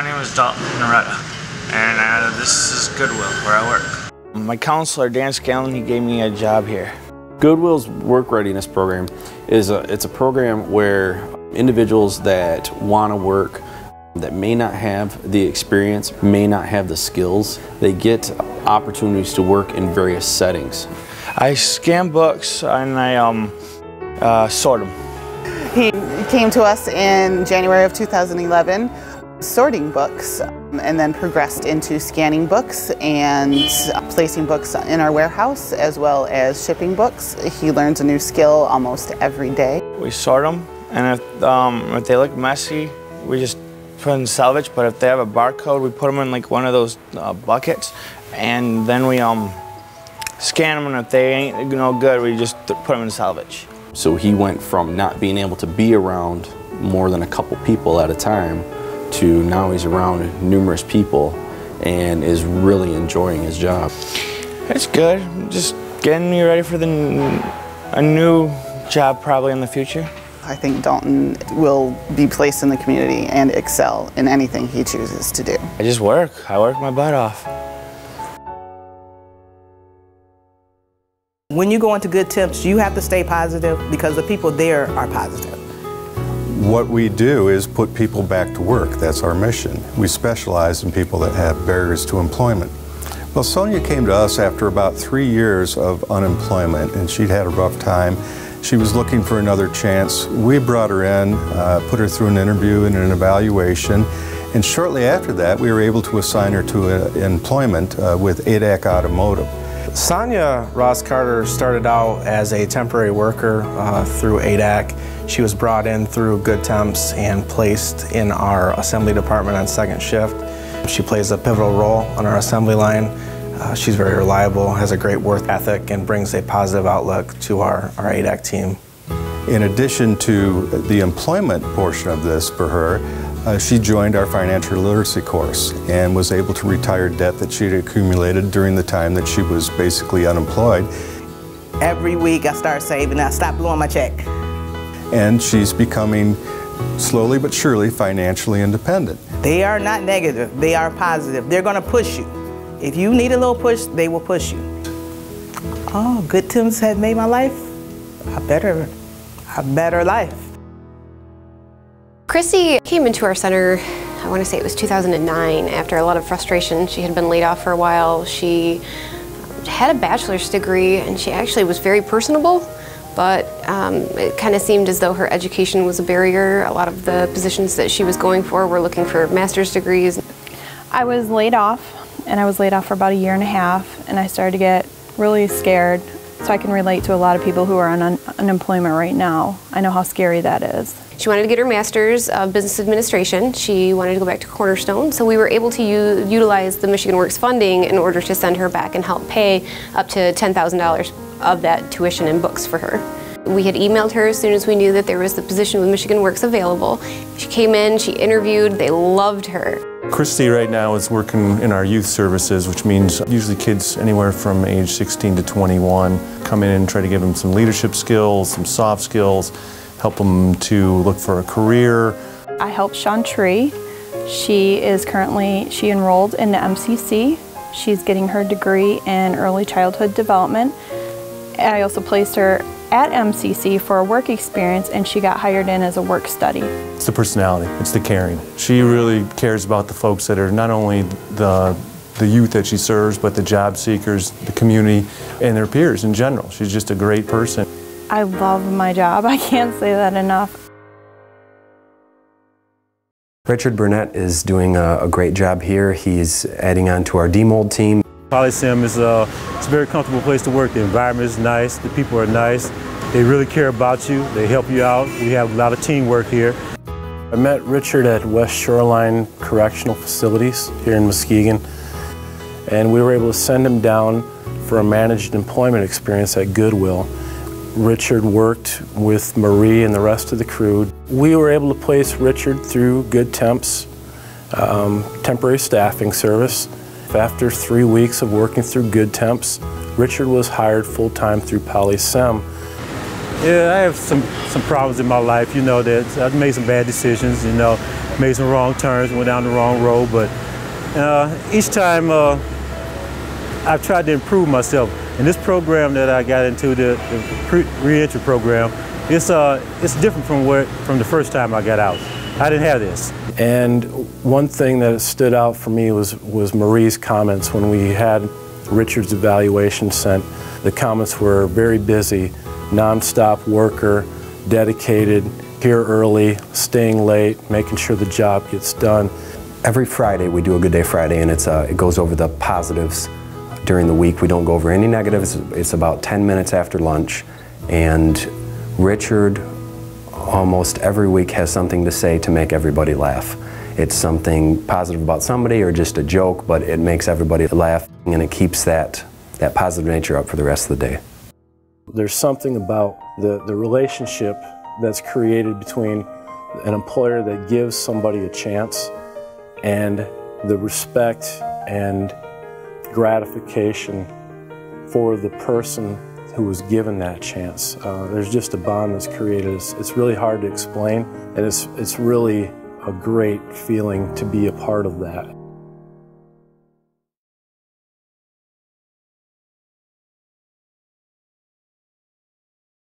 my name is Dalton, Henretta, and this is Goodwill, where I work. My counselor, Dan Scallon, he gave me a job here. Goodwill's work readiness program is it's a program where individuals that want to work, that may not have the experience, may not have the skills, they get opportunities to work in various settings. I scan books and I sort them. He came to us in January of 2011 sorting books and then progressed into scanning books and placing books in our warehouse as well as shipping books. He learns a new skill almost every day. We sort them, and if they look messy, we just put in salvage, but if they have a barcode, we put them in like one of those buckets, and then we scan them, and if they ain't no good, we just put them in salvage. So he went from not being able to be around more than a couple people at a time to now he's around numerous people and is really enjoying his job. It's good, just getting me ready for a new job probably in the future. I think Dalton will be placed in the community and excel in anything he chooses to do. I just work. I work my butt off. When you go into Good Temps, you have to stay positive because the people there are positive. What we do is put people back to work. That's our mission. We specialize in people that have barriers to employment. Well, Sonya came to us after about 3 years of unemployment, and she'd had a rough time. She was looking for another chance. We brought her in, put her through an interview and an evaluation, and shortly after that, we were able to assign her to employment with ADAC Automotive. Sonya Ross Carter started out as a temporary worker through ADAC. She was brought in through Good Temps and placed in our assembly department on second shift. She plays a pivotal role on our assembly line. She's very reliable, has a great work ethic, and brings a positive outlook to our ADAC team. In addition to the employment portion of this for her, she joined our financial literacy course and was able to retire debt that she'd accumulated during the time that she was basically unemployed. Every week I start saving, I stop blowing my check. And she's becoming, slowly but surely, financially independent. They are not negative, they are positive. They're going to push you. If you need a little push, they will push you. Oh, Good Temps had made my life a better life. Kristie came into our center, I want to say it was 2009, after a lot of frustration. She had been laid off for a while. She had a bachelor's degree and she actually was very personable, but it kind of seemed as though her education was a barrier. A lot of the positions that she was going for were looking for master's degrees. I was laid off, and I was laid off for about 1.5 years, and I started to get really scared. So I can relate to a lot of people who are on unemployment right now. I know how scary that is. She wanted to get her master's of business administration. She wanted to go back to Cornerstone, so we were able to utilize the Michigan Works funding in order to send her back and help pay up to $10,000 of that tuition and books for her. We had emailed her as soon as we knew that there was the position with Michigan Works available. She came in, she interviewed, they loved her. Kristie right now is working in our youth services, which means usually kids anywhere from age 16 to 21 come in and try to give them some leadership skills, some soft skills, help them to look for a career. I helped Tree. She enrolled in the MCC. She's getting her degree in early childhood development. I also placed her at MCC for a work experience, and she got hired in as a work study. It's the personality, it's the caring. She really cares about the folks that are not only the youth that she serves, but the job seekers, the community, and their peers in general. She's just a great person. I love my job. I can't say that enough. Richard Burnett is doing a great job here. He's adding on to our demold team. PolyCem is it's a very comfortable place to work. The environment is nice, the people are nice, they really care about you, they help you out. We have a lot of teamwork here. I met Richard at West Shoreline Correctional Facilities here in Muskegon, and we were able to send him down for a managed employment experience at Goodwill. Richard worked with Marie and the rest of the crew. We were able to place Richard through Good Temps, temporary staffing service. After 3 weeks of working through Good Temps, Richard was hired full-time through PolyCem. Yeah, I have some problems in my life, you know, that I've made some bad decisions, you know, made some wrong turns, went down the wrong road, but each time I've tried to improve myself. And this program that I got into, the re-entry program, it's different from the first time I got out. I didn't have this. And one thing that stood out for me was Marie's comments when we had Richard's evaluation sent. The comments were very busy, non-stop worker, dedicated, here early, staying late, making sure the job gets done. Every Friday we do a Good Day Friday, and it goes over the positives during the week. We don't go over any negatives. It's about 10 minutes after lunch, and Richard almost every week has something to say to make everybody laugh. It's something positive about somebody or just a joke, but it makes everybody laugh, and it keeps that positive nature up for the rest of the day. There's something about the relationship that's created between an employer that gives somebody a chance and the respect and gratification for the person who was given that chance. There's just a bond that's created. It's really hard to explain, and it's really a great feeling to be a part of that.